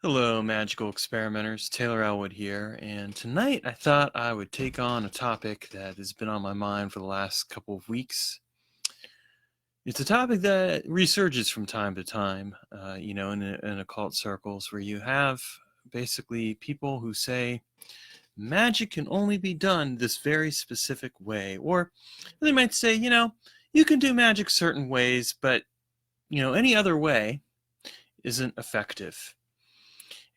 Hello, magical experimenters. Taylor Ellwood here, and tonight I thought I would take on a topic that has been on my mind for the last couple of weeks. It's a topic that resurges from time to time, in occult circles, where you have basically people who say magic can only be done this very specific way, or they might say, you can do magic certain ways, but any other way isn't effective.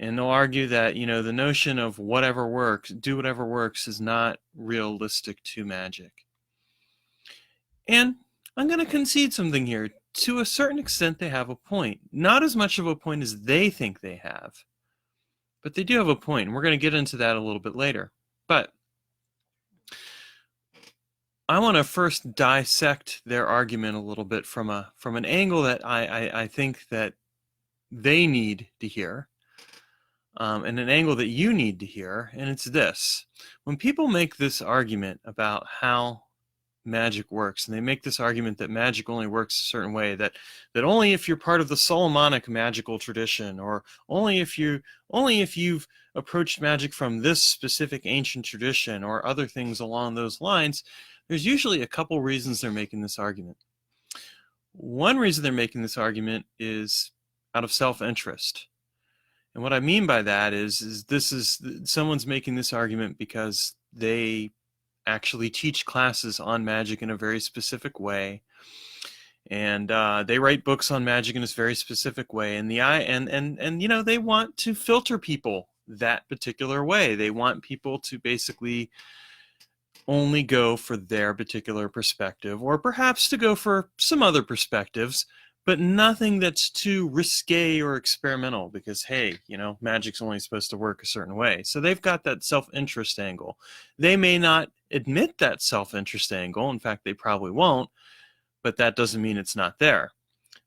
And they'll argue that, the notion of whatever works, do whatever works, is not realistic to magic. And I'm going to concede something here. To a certain extent, they have a point. Not as much of a point as they think they have, but they do have a point. And we're going to get into that a little bit later. But I want to first dissect their argument a little bit from an angle that I think that they need to hear. And an angle that you need to hear, and it's this. When people make this argument about how magic works, and they make this argument that magic only works a certain way, that only if you're part of the Solomonic magical tradition, or only if you've approached magic from this specific ancient tradition, or other things along those lines, there's usually a couple reasons they're making this argument. One reason they're making this argument is out of self-interest. And what I mean by that is someone's making this argument because they actually teach classes on magic in a very specific way, and they write books on magic in this very specific way, and they want to filter people that particular way. They want people to basically only go for their particular perspective, or perhaps to go for some other perspectives, but nothing that's too risque or experimental, because, hey, magic's only supposed to work a certain way. So they've got that self-interest angle. They may not admit that self-interest angle. In fact, they probably won't, but that doesn't mean it's not there.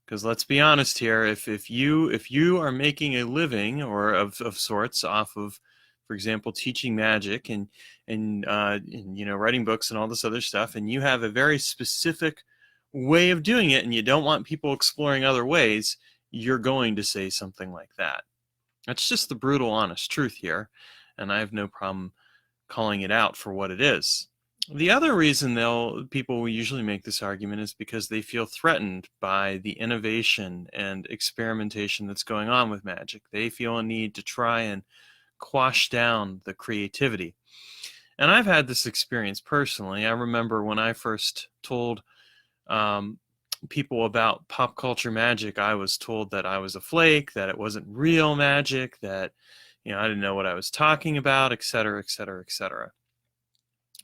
Because let's be honest here, if you are making a living or of sorts off of, for example, teaching magic and writing books and all this other stuff, and you have a very specific way of doing it, and you don't want people exploring other ways, you're going to say something like that. That's just the brutal, honest truth here, and I have no problem calling it out for what it is. The other reason people will usually make this argument is because they feel threatened by the innovation and experimentation that's going on with magic. They feel a need to try and quash down the creativity. And I've had this experience personally. I remember when I first told people about pop culture magic, I was told that I was a flake, that it wasn't real magic, that I didn't know what I was talking about, etc., etc., etc.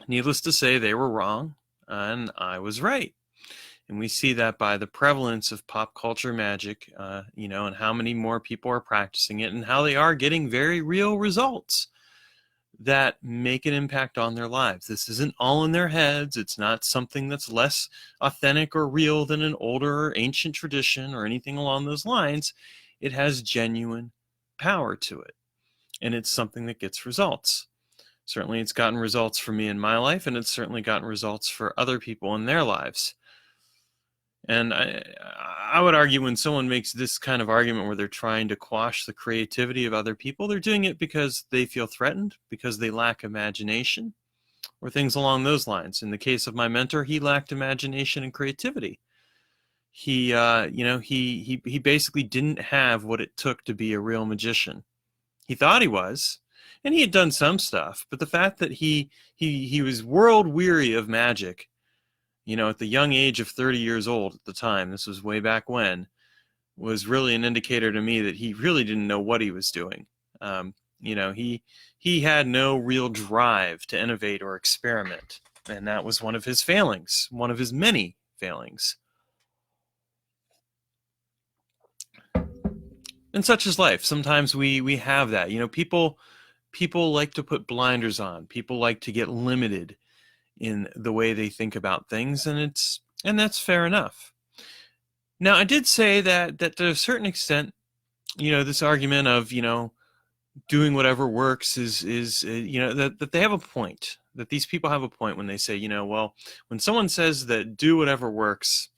Needless to say, they were wrong, and I was right. And we see that by the prevalence of pop culture magic, and how many more people are practicing it, and how they are getting very real results that make an impact on their lives. This isn't all in their heads. It's not something that's less authentic or real than an older or ancient tradition or anything along those lines. It has genuine power to it, and it's something that gets results. Certainly it's gotten results for me in my life, and it's certainly gotten results for other people in their lives. And I would argue when someone makes this kind of argument where they're trying to quash the creativity of other people, they're doing it because they feel threatened, because they lack imagination, or things along those lines. In the case of my mentor, he lacked imagination and creativity. He basically didn't have what it took to be a real magician. He thought he was, and he had done some stuff, but the fact that he was world weary of magic, at the young age of 30 years old at the time, this was way back when, was really an indicator to me that he really didn't know what he was doing. He had no real drive to innovate or experiment, and that was one of his failings, one of his many failings. And such is life. Sometimes we have that. People like to put blinders on. People like to get limited in the way they think about things, and that's fair enough. Now, I did say that to a certain extent, this argument of doing whatever works is that they have a point. That these people have a point when they say, well, when someone says that do whatever works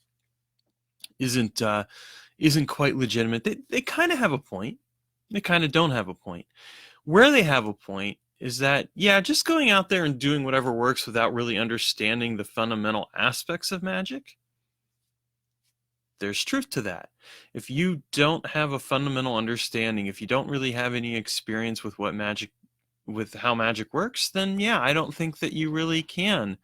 isn't quite legitimate, they kind of have a point. They kind of don't have a point. Where they have a point is that, yeah, just going out there and doing whatever works without really understanding the fundamental aspects of magic, there's truth to that. If you don't have a fundamental understanding, if you don't really have any experience with with how magic works, then yeah, I don't think that you really can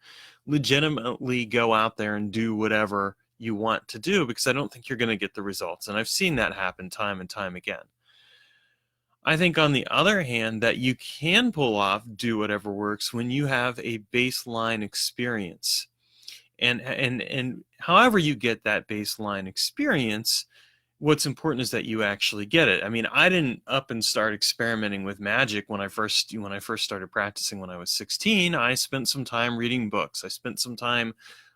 legitimately go out there and do whatever you want to do, because I don't think you're going to get the results. And I've seen that happen time and time again. I think, on the other hand, that you can pull off do whatever works when you have a baseline experience. And however you get that baseline experience, what's important is that you actually get it. I mean, I didn't up and start experimenting with magic when I first started practicing when I was 16. I spent some time reading books. I spent some time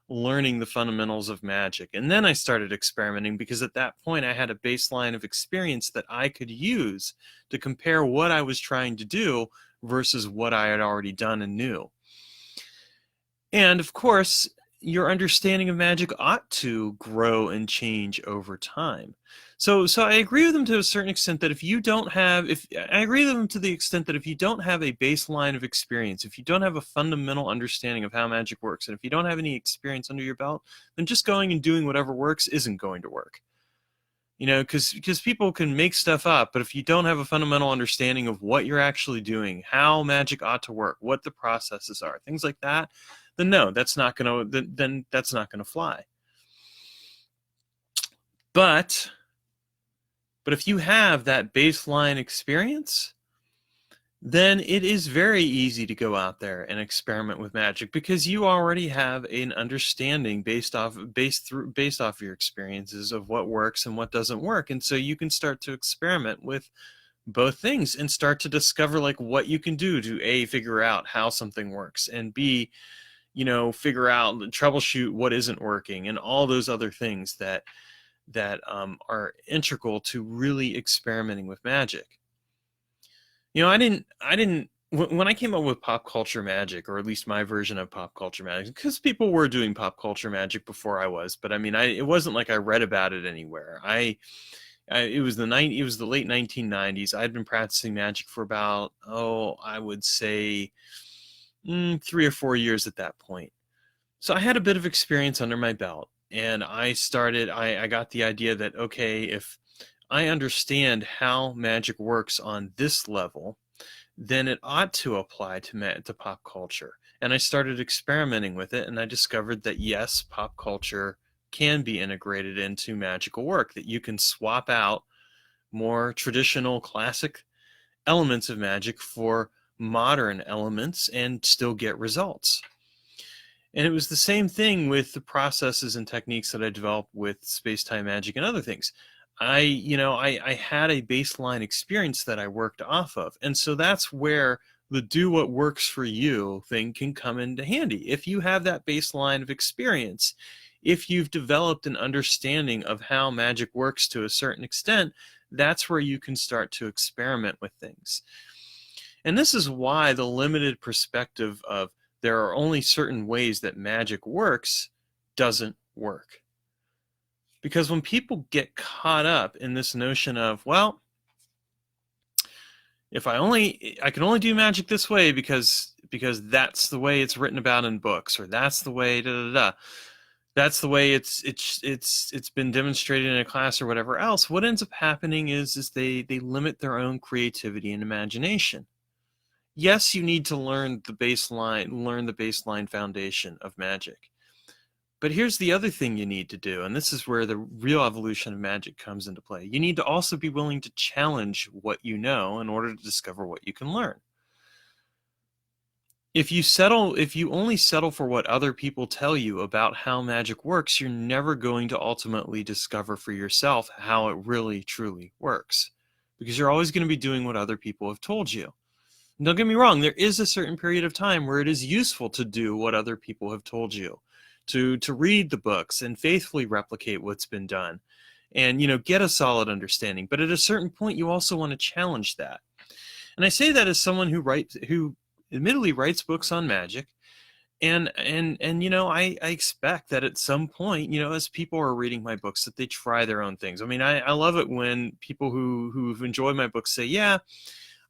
learning the fundamentals of magic. And then I started experimenting, because at that point I had a baseline of experience that I could use to compare what I was trying to do versus what I had already done and knew. And of course, your understanding of magic ought to grow and change over time. So I agree with them to a certain extent that if you don't have, I agree with them to the extent that if you don't have a baseline of experience, if you don't have a fundamental understanding of how magic works, and if you don't have any experience under your belt, then just going and doing whatever works isn't going to work. You know, because people can make stuff up, but if you don't have a fundamental understanding of what you're actually doing, how magic ought to work, what the processes are, things like that, then no, that's not going to, then that's not going to fly. But if you have that baseline experience, then it is very easy to go out there and experiment with magic, because you already have an understanding based off your experiences of what works and what doesn't work. And so you can start to experiment with both things and start to discover like what you can do to A, figure out how something works, and B, figure out, troubleshoot what isn't working, and all those other things that are integral to really experimenting with magic. I didn't when I came up with pop culture magic, or at least my version of pop culture magic, because people were doing pop culture magic before I was, but I mean, it wasn't like I read about it anywhere. It was the late 1990s. I'd been practicing magic for about, I would say 3 or 4 years at that point. So I had a bit of experience under my belt, and I got the idea that, okay, if I understand how magic works on this level, then it ought to apply to pop culture. And I started experimenting with it, and I discovered that yes, pop culture can be integrated into magical work, that you can swap out more traditional classic elements of magic for modern elements and still get results. And it was the same thing with the processes and techniques that I developed with space-time magic and other things. I had a baseline experience that I worked off of. And so that's where the do what works for you thing can come into handy. If you have that baseline of experience, if you've developed an understanding of how magic works to a certain extent, that's where you can start to experiment with things. And this is why the limited perspective of there are only certain ways that magic works doesn't work. Because when people get caught up in this notion of, well, if I can only do magic this way because that's the way it's written about in books, or that's the way that's the way it's been demonstrated in a class or whatever else, what ends up happening is they limit their own creativity and imagination. Yes, you need to learn the baseline foundation of magic. But here's the other thing you need to do, and this is where the real evolution of magic comes into play. You need to also be willing to challenge what you know in order to discover what you can learn. If you only settle for what other people tell you about how magic works, you're never going to ultimately discover for yourself how it really, truly works. Because you're always going to be doing what other people have told you. And don't get me wrong, there is a certain period of time where it is useful to do what other people have told you. To read the books and faithfully replicate what's been done, and get a solid understanding. But at a certain point, you also want to challenge that. And I say that as someone who admittedly writes books on magic, And I expect that at some point, as people are reading my books, that they try their own things. I mean, I love it when people who've enjoyed my books say, yeah,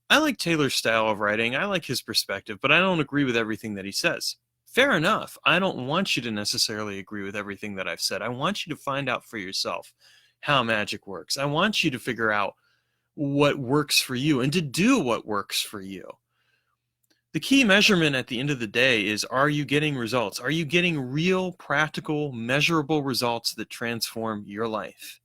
I like Taylor's style of writing, I like his perspective, but I don't agree with everything that he says. Fair enough. I don't want you to necessarily agree with everything that I've said. I want you to find out for yourself how magic works. I want you to figure out what works for you and to do what works for you. The key measurement at the end of the day is, are you getting results? Are you getting real, practical, measurable results that transform your life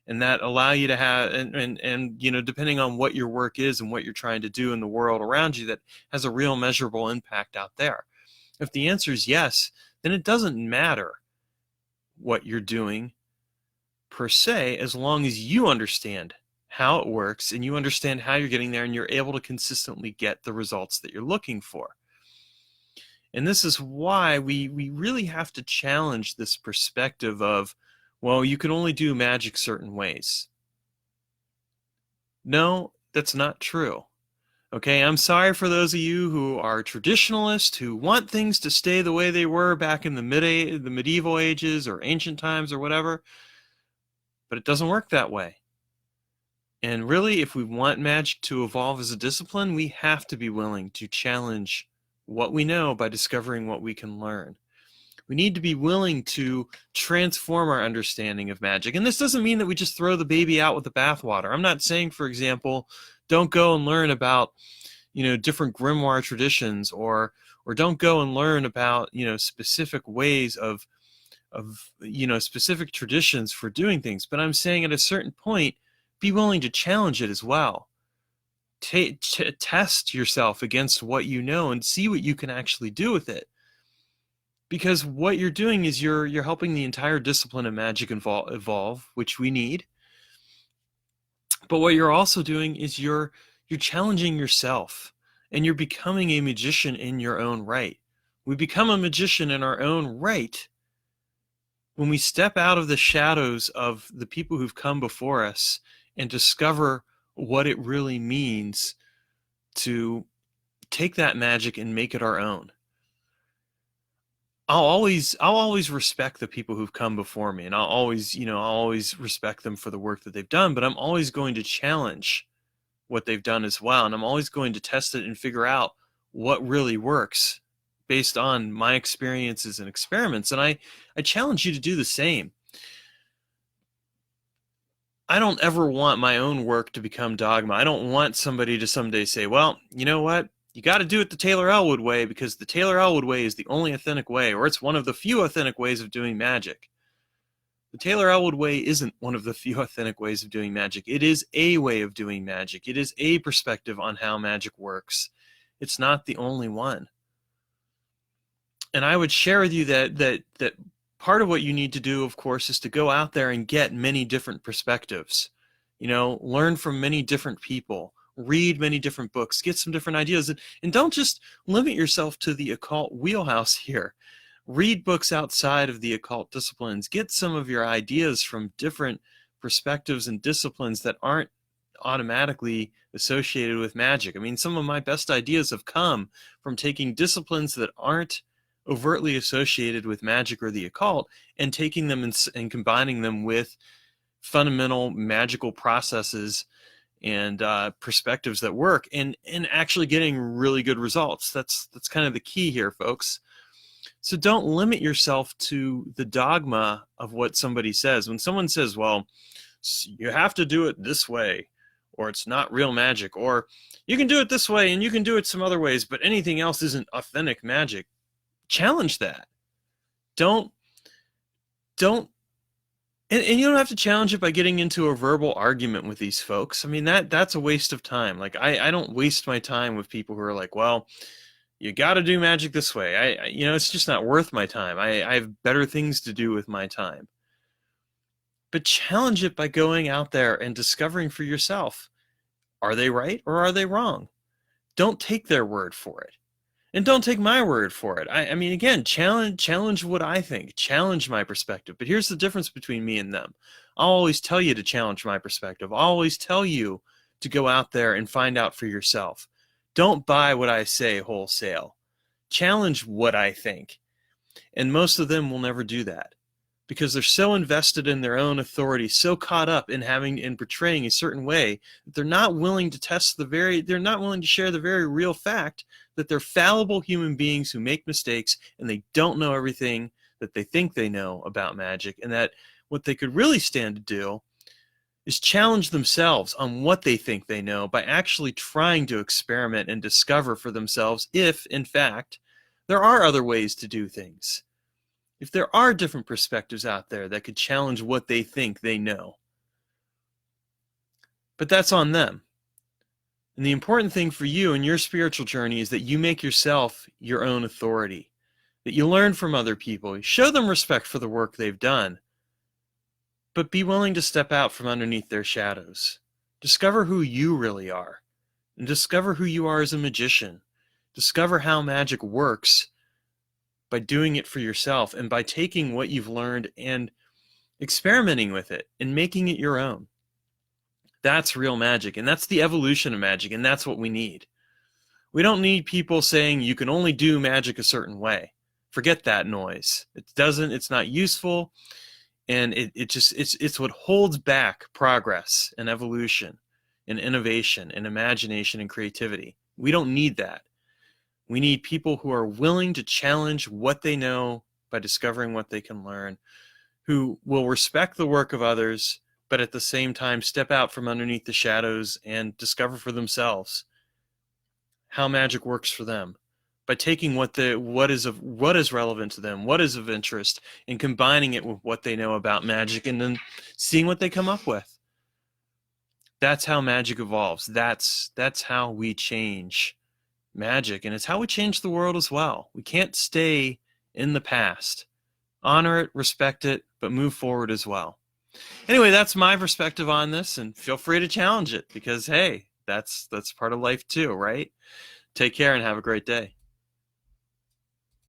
and that allow you to have, and depending on what your work is and what you're trying to do in the world around you, that has a real measurable impact out there? If the answer is yes, then it doesn't matter what you're doing per se, as long as you understand how it works and you understand how you're getting there and you're able to consistently get the results that you're looking for. And this is why we really have to challenge this perspective of, well, you can only do magic certain ways. No, that's not true. Okay, I'm sorry for those of you who are traditionalists, who want things to stay the way they were back in the medieval ages or ancient times or whatever, but it doesn't work that way. And really, if we want magic to evolve as a discipline, we have to be willing to challenge what we know by discovering what we can learn. We need to be willing to transform our understanding of magic. And this doesn't mean that we just throw the baby out with the bathwater. I'm not saying, for example, don't go and learn about, different grimoire traditions, or don't go and learn about, specific ways of specific traditions for doing things. But I'm saying at a certain point, be willing to challenge it as well. Test yourself against what you know and see what you can actually do with it. Because what you're doing is you're helping the entire discipline of magic evolve, which we need. But what you're also doing is you're challenging yourself, and you're becoming a magician in your own right. We become a magician in our own right when we step out of the shadows of the people who've come before us and discover what it really means to take that magic and make it our own. I'll always respect the people who've come before me, and I'll always respect them for the work that they've done, but I'm always going to challenge what they've done as well, and I'm always going to test it and figure out what really works based on my experiences and experiments. And I challenge you to do the same. I don't ever want my own work to become dogma. I don't want somebody to someday say, well, you know what? You got to do it the Taylor Ellwood way because the Taylor Ellwood way is the only authentic way, or it's one of the few authentic ways of doing magic. The Taylor Ellwood way isn't one of the few authentic ways of doing magic. It is a way of doing magic. It is a perspective on how magic works. It's not the only one. And I would share with you that part of what you need to do, of course, is to go out there and get many different perspectives. Learn from many different people, read many different books, get some different ideas, and don't just limit yourself to the occult wheelhouse here. Read books outside of the occult disciplines. Get some of your ideas from different perspectives and disciplines that aren't automatically associated with magic. I mean, some of my best ideas have come from taking disciplines that aren't overtly associated with magic or the occult and taking them and combining them with fundamental magical processes and perspectives that work, and actually getting really good results. That's kind of the key here, folks. So don't limit yourself to the dogma of what somebody says. When someone says, well, you have to do it this way, or it's not real magic, or you can do it this way and you can do it some other ways, but anything else isn't authentic magic, challenge that. Don't and you don't have to challenge it by getting into a verbal argument with these folks. I mean, that's a waste of time. Like, I don't waste my time with people who are like, well, you got to do magic this way. It's just not worth my time. I have better things to do with my time. But challenge it by going out there and discovering for yourself, are they right or are they wrong? Don't take their word for it. And don't take my word for it. I mean, again, challenge what I think. Challenge my perspective. But here's the difference between me and them. I'll always tell you to challenge my perspective. I'll always tell you to go out there and find out for yourself. Don't buy what I say wholesale. challenge what I think. And most of them will never do that because they're so invested in their own authority, so caught up in having and portraying a certain way that they're not willing to they're not willing to share the very real fact that they're fallible human beings who make mistakes and they don't know everything that they think they know about magic, and that what they could really stand to do is challenge themselves on what they think they know by actually trying to experiment and discover for themselves if, in fact, there are other ways to do things. If there are different perspectives out there that could challenge what they think they know. But that's on them. And the important thing for you in your spiritual journey is that you make yourself your own authority, that you learn from other people, show them respect for the work they've done, but be willing to step out from underneath their shadows. Discover who you really are, and discover who you are as a magician. Discover how magic works by doing it for yourself and by taking what you've learned and experimenting with it and making it your own. That's real magic, and that's the evolution of magic, and that's what we need. We don't need people saying you can only do magic a certain way. Forget that noise. It's not useful, and it's what holds back progress and evolution and innovation and imagination and creativity. We don't need that. We need people who are willing to challenge what they know by discovering what they can learn, who will respect the work of others, but at the same time step out from underneath the shadows and discover for themselves how magic works for them by taking what is relevant to them, what is of interest, and combining it with what they know about magic and then seeing what they come up with. That's how magic evolves. That's how we change magic, and it's how we change the world as well. We can't stay in the past. Honor it, respect it, but move forward as well. Anyway, that's my perspective on this, and feel free to challenge it because, hey, that's part of life too, right? Take care and have a great day.